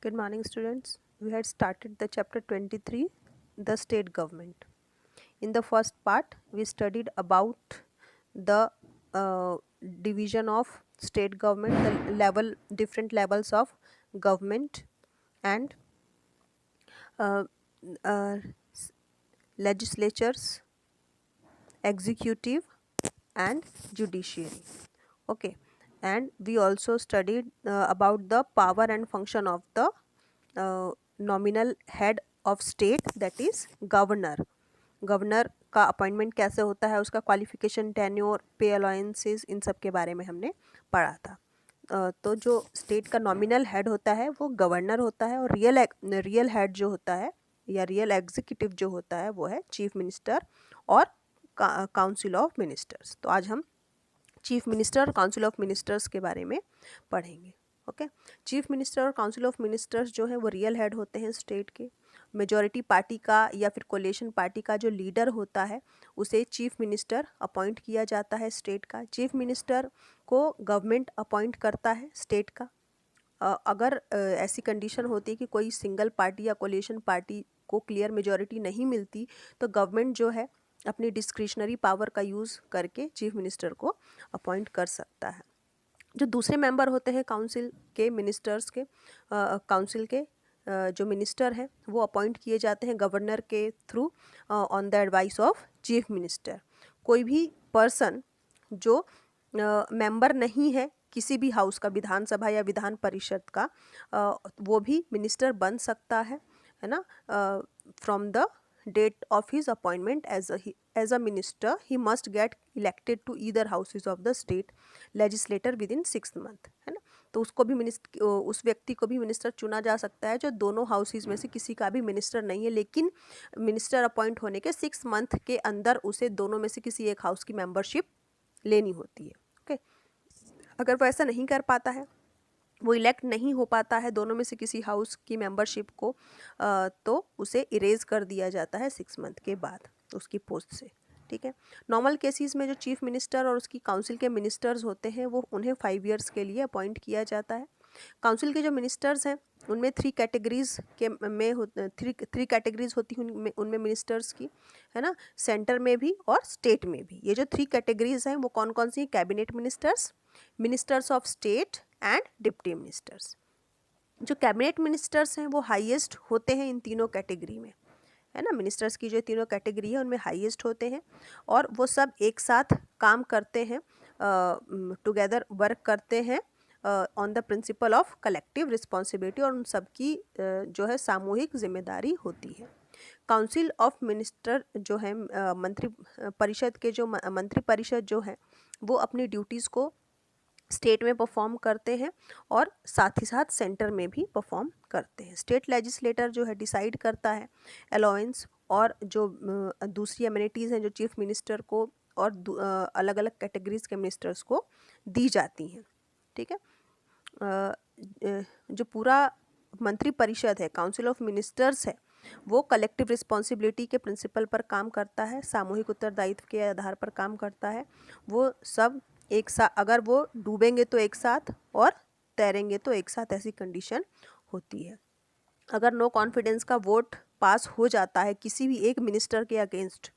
Good morning, students. We had started the chapter 23, the state government. In the first part, we studied about the uh, division of state government, different levels of government, and uh, uh, s- legislatures, executive, and judiciary. Okay, and we also studied about the power and function of the nominal head of state, that is governor. Governor का appointment कैसे होता है, उसका qualification, tenure, पे allowances, इन सब के बारे में हमने पढ़ा था. तो जो स्टेट का नॉमिनल हेड होता है वो गवर्नर होता है, और रियल हेड जो होता है या रियल एग्जीक्यूटिव जो होता है वो है चीफ मिनिस्टर और काउंसिल ऑफ मिनिस्टर्स. तो आज हम चीफ मिनिस्टर और काउंसिल ऑफ मिनिस्टर्स के बारे में पढ़ेंगे. ओके, चीफ मिनिस्टर और काउंसिल ऑफ मिनिस्टर्स जो है वो रियल हेड होते हैं स्टेट के. मेजॉरिटी पार्टी का या फिर कोलिशन पार्टी का जो लीडर होता है उसे चीफ मिनिस्टर अपॉइंट किया जाता है स्टेट का. चीफ मिनिस्टर को गवर्नमेंट अपॉइंट करता है स्टेट का. अगर ऐसी कंडीशन होती है कि कोई सिंगल पार्टी या कोलिशन पार्टी को क्लियर मेजॉरिटी नहीं मिलती, तो गवर्नमेंट जो है अपनी डिस्क्रिशनरी पावर का यूज़ करके चीफ मिनिस्टर को अपॉइंट कर सकता है. जो दूसरे मेंबर होते हैं काउंसिल के मिनिस्टर्स के, काउंसिल के जो मिनिस्टर हैं वो अपॉइंट किए जाते हैं गवर्नर के through on the advice of chief minister. कोई भी पर्सन जो मेंबर नहीं है किसी भी हाउस का, विधानसभा या विधान परिषद का, वो भी मिनिस्टर बन सकता है ना. From the date of his appointment as a minister he must get elected to either houses of the state legislator within 6 month, है ना. तो उसको भी उस व्यक्ति को भी मिनिस्टर चुना जा सकता है जो दोनों हाउसेज में से किसी का भी मिनिस्टर नहीं है, लेकिन मिनिस्टर अपॉइंट होने के 6 मंथ के अंदर उसे दोनों में से किसी एक हाउस की मेंबरशिप लेनी होती है. ओके, अगर वो ऐसा नहीं कर पाता है, वो इलेक्ट नहीं हो पाता है दोनों में से किसी हाउस की मेंबरशिप को, तो उसे इरेज कर दिया जाता है 6 मंथ के बाद उसकी पोस्ट से. ठीक है. नॉर्मल केसेस में जो चीफ मिनिस्टर और उसकी काउंसिल के मिनिस्टर्स होते हैं वो उन्हें 5 ईयर्स के लिए अपॉइंट किया जाता है. काउंसिल के जो मिनिस्टर्स हैं उनमें थ्री कैटेगरीज होती हैं उनमें मिनिस्टर्स की, है ना. सेंटर में भी और स्टेट में भी. ये जो 3 कैटेगरीज हैं वो कौन कौन सी? Cabinet ministers, ministers of state and deputy ministers. जो कैबिनेट मिनिस्टर्स हैं वो हाईएस्ट होते हैं इन तीनों कैटेगरी में, है ना. मिनिस्टर्स की जो तीनों कैटेगरी है उनमें हाईएस्ट होते हैं और वो सब एक साथ काम करते हैं, टुगेदर वर्क करते हैं on the principle of collective responsibility, और उन सबकी जो है सामूहिक जिम्मेदारी होती है. काउंसिल ऑफ मिनिस्टर जो है मंत्री परिषद के जो मंत्री परिषद जो है वो अपनी ड्यूटीज़ को स्टेट में परफॉर्म करते हैं और साथ ही साथ सेंटर में भी परफॉर्म करते हैं. स्टेट लेजिस्लेटर जो है डिसाइड करता है अलाउंस और जो दूसरी अमेनिटीज़ हैं जो चीफ मिनिस्टर को और अलग अलग कैटेगरीज के मिनिस्टर्स को दी जाती हैं. ठीक है. जो पूरा मंत्री परिषद है, काउंसिल ऑफ मिनिस्टर्स है, वो कलेक्टिव रिस्पॉन्सिबिलिटी के प्रिंसिपल पर काम करता है, सामूहिक उत्तरदायित्व के आधार पर काम करता है. वो सब एक साथ, अगर वो डूबेंगे तो एक साथ और तैरेंगे तो एक साथ, ऐसी कंडीशन होती है. अगर नो कॉन्फिडेंस का वोट पास हो जाता है किसी भी एक मिनिस्टर के अगेंस्ट,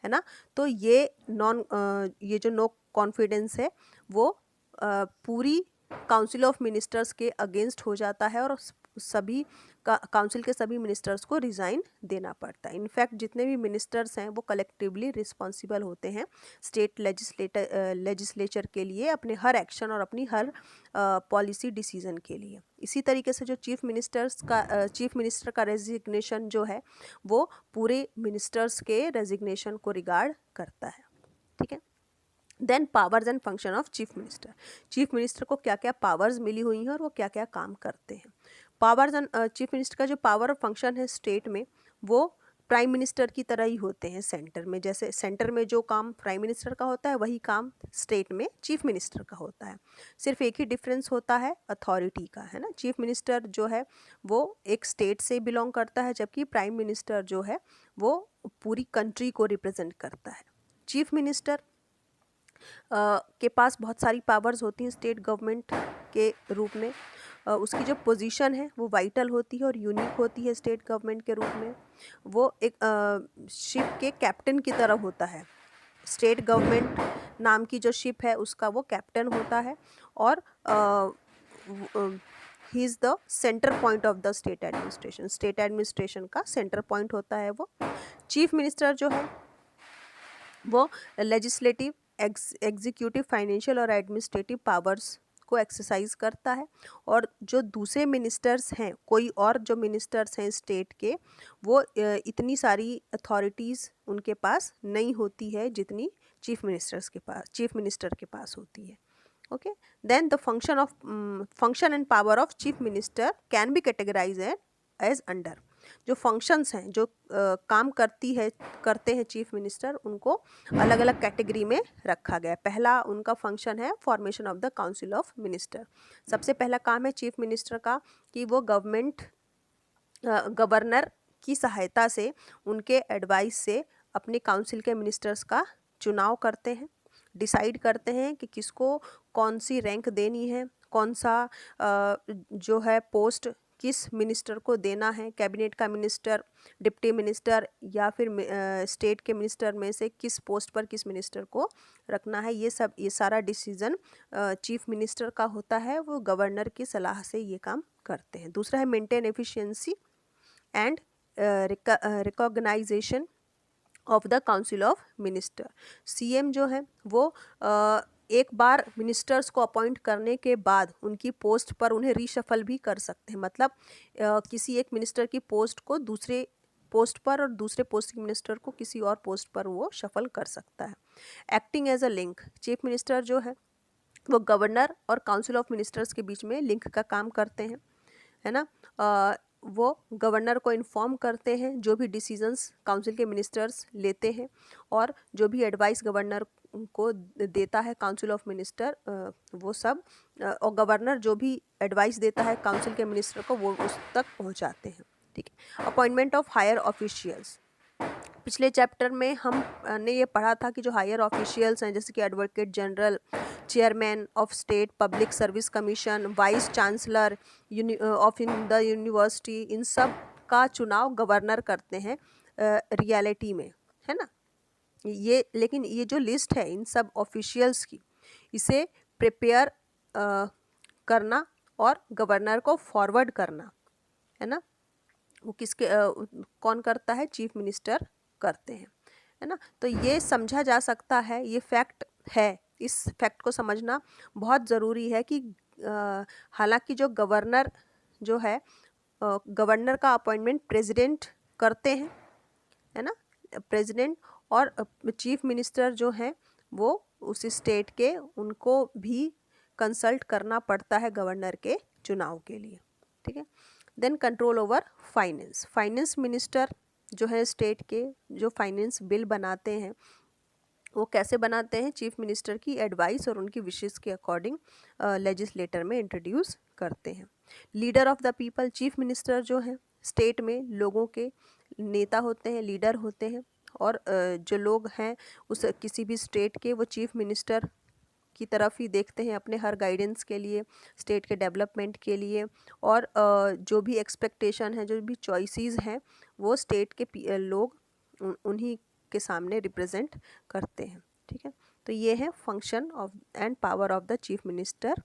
है ना, तो ये जो नो कॉन्फिडेंस है वो पूरी काउंसिल ऑफ मिनिस्टर्स के अगेंस्ट हो जाता है और सभी काउंसिल के सभी मिनिस्टर्स को रिज़ाइन देना पड़ता है. इनफैक्ट जितने भी मिनिस्टर्स हैं वो कलेक्टिवली रिस्पॉन्सिबल होते हैं स्टेट लेजिस्लेचर के लिए, अपने हर एक्शन और अपनी हर पॉलिसी डिसीजन के लिए. इसी तरीके से जो चीफ मिनिस्टर का रेजिग्नेशन जो है वो पूरे मिनिस्टर्स के रेजिग्नेशन को रिगार्ड करता है. ठीक है. Then powers and function of chief minister. Chief minister को क्या क्या पावर्स मिली हुई हैं और वो क्या क्या काम करते हैं. पावर्स एंड चीफ मिनिस्टर का जो पावर और फंक्शन है स्टेट में वो प्राइम मिनिस्टर की तरह ही होते हैं सेंटर में. जैसे सेंटर में जो काम प्राइम मिनिस्टर का होता है वही काम स्टेट में चीफ मिनिस्टर का होता है. सिर्फ एक ही डिफरेंस होता है अथॉरिटी का, है ना. चीफ मिनिस्टर जो है वो एक स्टेट से बिलोंग करता है, जबकि प्राइम मिनिस्टर जो है वो पूरी कंट्री को रिप्रेजेंट करता है. चीफ मिनिस्टर के पास बहुत सारी पावर्स होती हैं स्टेट गवर्नमेंट के रूप में. उसकी जो पोजीशन है वो वाइटल होती है और यूनिक होती है स्टेट गवर्नमेंट के रूप में। वो एक शिप के कैप्टन की तरह होता है। स्टेट गवर्नमेंट नाम की जो शिप है उसका वो कैप्टन होता है और he is the centre point of the state administration. State administration का सेंटर पॉइंट होता है वो। चीफ मिनिस्टर जो है वो लेजिस्लेटिव, एग्जीक्यूटिव, फाइनेंशियल और एडमिनिस्ट्रेटिव पावर्स को एक्सरसाइज करता है। और जो दूसरे मिनिस्टर्स हैं, कोई और जो मिनिस्टर्स हैं स्टेट के, वो इतनी सारी अथॉरिटीज़ उनके पास नहीं होती है जितनी चीफ मिनिस्टर के पास होती है। Okay, then the function and power of chief minister can be categorize as under. जो फंक्शंस हैं, जो काम करते हैं चीफ मिनिस्टर, उनको अलग अलग कैटेगरी में रखा गया है। पहला उनका फंक्शन है formation of the council of minister. सबसे पहला काम है चीफ मिनिस्टर का कि वो गवर्नर की सहायता से, उनके एडवाइस से अपने काउंसिल के मिनिस्टर्स का चुनाव करते हैं, डिसाइड करते हैं कि किसको कौन सी रैंक देनी है, कौन सा जो है पोस्ट किस मिनिस्टर को देना है, कैबिनेट का मिनिस्टर, डिप्टी मिनिस्टर या फिर स्टेट के मिनिस्टर में से किस पोस्ट पर किस मिनिस्टर को रखना है। ये सारा डिसीजन चीफ मिनिस्टर का होता है। वो गवर्नर की सलाह से ये काम करते हैं। दूसरा है maintain efficiency and recognisation of the council of minister. CM जो है वो एक बार मिनिस्टर्स को अपॉइंट करने के बाद उनकी पोस्ट पर उन्हें रीशफल भी कर सकते हैं। मतलब किसी एक मिनिस्टर की पोस्ट को दूसरे पोस्ट पर और दूसरे पोस्ट के मिनिस्टर को किसी और पोस्ट पर वो शफल कर सकता है। Acting as a link, chief minister जो है वो गवर्नर और काउंसिल ऑफ मिनिस्टर्स के बीच में लिंक का काम करते हैं, है ना। वो गवर्नर को इन्फॉर्म करते हैं जो भी डिसीजंस काउंसिल के मिनिस्टर्स लेते हैं, और जो भी एडवाइस गवर्नर को देता है काउंसिल ऑफ मिनिस्टर, वो सब और गवर्नर जो भी एडवाइस देता है काउंसिल के मिनिस्टर को वो उस तक पहुंचाते हैं। ठीक है। अपॉइंटमेंट ऑफ हायर ऑफिशियल्स, पिछले चैप्टर में हमने ये पढ़ा था कि जो हायर ऑफिशियल्स हैं, जैसे कि advocate general, chairman of state public service commission, vice chancellor of in the university, इन सब का चुनाव गवर्नर करते हैं रियलिटी में, है ना। लेकिन ये जो लिस्ट है इन सब ऑफिशियल्स की, इसे प्रिपेयर करना और गवर्नर को फॉरवर्ड करना, है ना, वो कौन करता है? चीफ मिनिस्टर करते हैं, है ना। तो ये समझा जा सकता है, ये फैक्ट है। इस फैक्ट को समझना बहुत ज़रूरी है कि हालांकि जो गवर्नर जो है, गवर्नर का अपॉइंटमेंट प्रेसिडेंट करते हैं, है ना, प्रेसिडेंट, और चीफ मिनिस्टर जो हैं वो उस स्टेट के, उनको भी कंसल्ट करना पड़ता है गवर्नर के चुनाव के लिए। ठीक है। Then control over finance, finance minister जो है स्टेट के, जो फाइनेंस बिल बनाते हैं वो कैसे बनाते हैं? चीफ मिनिस्टर की एडवाइस और उनकी विशेष के अकॉर्डिंग लेजिस्लेटर में इंट्रोड्यूस करते हैं। Leader of the people, chief minister जो हैं स्टेट में लोगों के नेता होते हैं, लीडर होते हैं, और जो लोग हैं उस किसी भी स्टेट के, वो चीफ मिनिस्टर की तरफ ही देखते हैं अपने हर गाइडेंस के लिए, स्टेट के डेवलपमेंट के लिए, और जो भी एक्सपेक्टेशन है, जो भी चॉइसेस हैं, वो स्टेट के लोग उन्हीं के सामने रिप्रेजेंट करते हैं। ठीक है। तो ये है function of and power of the chief minister.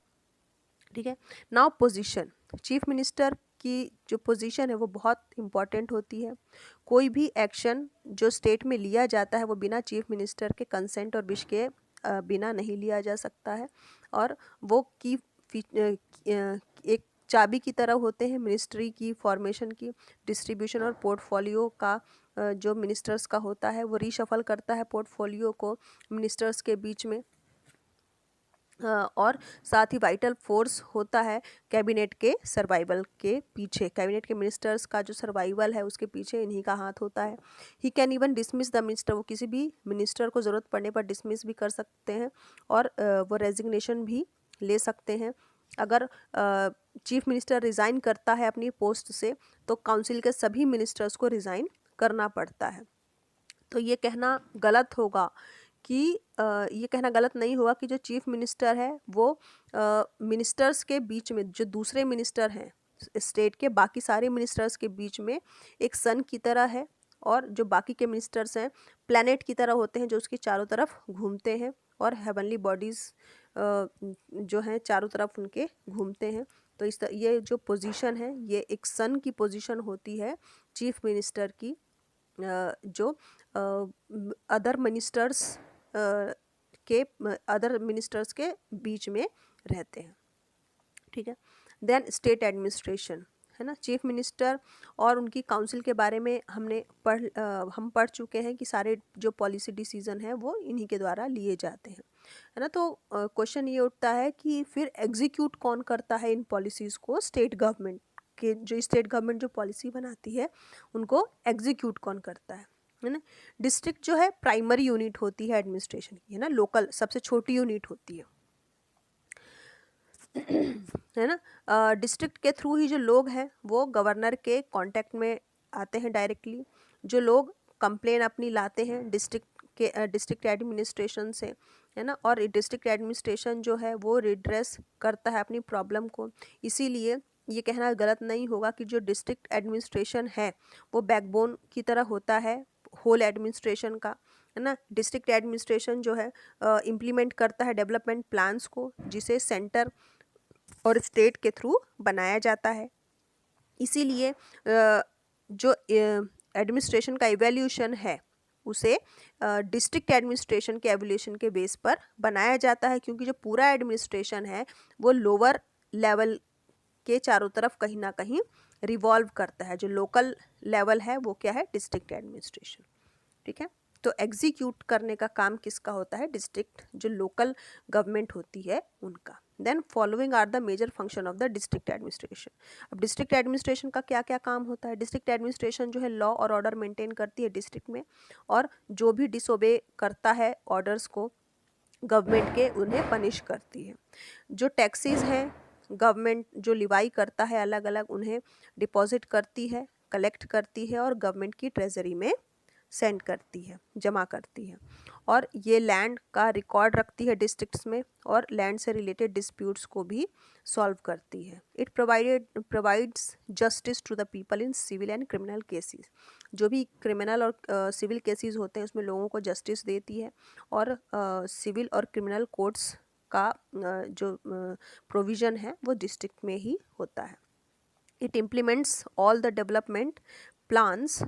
ठीक है। नाउ पोजीशन, चीफ मिनिस्टर की जो पोजीशन है वो बहुत इम्पॉर्टेंट होती है। कोई भी एक्शन जो स्टेट में लिया जाता है वो बिना चीफ मिनिस्टर के कंसेंट और विश के बिना नहीं लिया जा सकता है, और वो एक चाबी की तरह होते हैं मिनिस्ट्री की फॉर्मेशन की, डिस्ट्रीब्यूशन और पोर्टफोलियो का। जो मिनिस्टर्स का होता है वो रीशफल करता है पोर्टफोलियो को मिनिस्टर्स के बीच में, और साथ ही वाइटल फोर्स होता है कैबिनेट के सर्वाइवल के पीछे। कैबिनेट के मिनिस्टर्स का जो सर्वाइवल है उसके पीछे इन्हीं का हाथ होता है। He can even dismiss the minister, वो किसी भी मिनिस्टर को ज़रूरत पड़ने पर डिसमिस भी कर सकते हैं, और वो रेजिग्नेशन भी ले सकते हैं। अगर चीफ मिनिस्टर रिज़ाइन करता है अपनी पोस्ट से तो काउंसिल के सभी मिनिस्टर्स को रिज़ाइन करना पड़ता है। तो ये कहना गलत होगा कि ये कहना गलत नहीं होगा कि जो चीफ मिनिस्टर है वो मिनिस्टर्स के बीच में, जो दूसरे मिनिस्टर हैं स्टेट के, बाकी सारे मिनिस्टर्स के बीच में एक सन की तरह है, और जो बाकी के मिनिस्टर्स हैं प्लैनेट की तरह होते हैं जो उसके चारों तरफ घूमते हैं, और हेवनली बॉडीज़ जो हैं चारों तरफ उनके घूमते हैं। तो ये जो पोजीशन है ये एक सन की पोजीशन होती है चीफ मिनिस्टर की, जो अदर मिनिस्टर्स अदर मिनिस्टर्स के बीच में रहते हैं। ठीक है। देन स्टेट एडमिनिस्ट्रेशन है ना, चीफ मिनिस्टर और उनकी काउंसिल के बारे में हम पढ़ चुके हैं कि सारे जो पॉलिसी डिसीजन है वो इन्हीं के द्वारा लिए जाते हैं, है ना। तो क्वेश्चन ये उठता है कि फिर एग्जीक्यूट कौन करता है इन पॉलिसीज़ को, स्टेट गवर्नमेंट के, जो स्टेट गवर्नमेंट जो पॉलिसी बनाती है उनको एग्जीक्यूट कौन करता है ना। डिस्ट्रिक्ट जो है प्राइमरी यूनिट होती है एडमिनिस्ट्रेशन की, है ना, लोकल सबसे छोटी यूनिट होती है है ना। डिस्ट्रिक्ट के थ्रू ही जो लोग हैं वो गवर्नर के कांटेक्ट में आते हैं डायरेक्टली। जो लोग कंप्लेन अपनी लाते हैं डिस्ट्रिक्ट एडमिनिस्ट्रेशन से, है ना, और डिस्ट्रिक्ट एडमिनिस्ट्रेशन जो है वो रिड्रेस करता है अपनी प्रॉब्लम को। इसीलिए ये कहना गलत नहीं होगा कि जो डिस्ट्रिक्ट एडमिनिस्ट्रेशन है वो बैकबोन की तरह होता है होल एडमिनिस्ट्रेशन का, है ना। डिस्ट्रिक्ट एडमिनिस्ट्रेशन जो है इम्प्लीमेंट करता है डेवलपमेंट प्लान्स को, जिसे सेंटर और स्टेट के थ्रू बनाया जाता है। इसीलिए जो एडमिनिस्ट्रेशन का इवैल्यूएशन है उसे डिस्ट्रिक्ट एडमिनिस्ट्रेशन के एवल्यूशन के बेस पर बनाया जाता है, क्योंकि जो पूरा एडमिनिस्ट्रेशन है वो लोअर लेवल के चारों तरफ कहीं ना कहीं रिवॉल्व करता है। जो लोकल लेवल है वो क्या है, डिस्ट्रिक्ट एडमिनिस्ट्रेशन। ठीक है। तो एग्जीक्यूट करने का काम किसका होता है, डिस्ट्रिक्ट जो लोकल गवर्नमेंट होती है उनका। Then following are the major function of the district administration. अब डिस्ट्रिक्ट एडमिनिस्ट्रेशन का क्या क्या काम होता है। डिस्ट्रिक्ट एडमिनिस्ट्रेशन जो है लॉ और ऑर्डर मेंटेन करती है डिस्ट्रिक्ट में, और जो भी डिसोबे करता है ऑर्डर्स को गवर्नमेंट के, उन्हें पनिश करती है। जो टैक्सेस हैं गवर्नमेंट जो लिवाई करता है अलग अलग, उन्हें डिपॉजिट करती है, कलेक्ट करती है और गवर्नमेंट की ट्रेजरी में सेंड करती है, जमा करती है। और ये लैंड का रिकॉर्ड रखती है डिस्ट्रिक्ट्स में, और लैंड से रिलेटेड डिस्प्यूट्स को भी सॉल्व करती है। It provides justice to the people in civil and criminal cases. जो भी क्रिमिनल और सिविल केसेस होते हैं उसमें लोगों को जस्टिस देती है, और सिविल और क्रिमिनल कोर्ट्स का जो प्रोविज़न है वो डिस्ट्रिक्ट में ही होता है। It implements all the development plans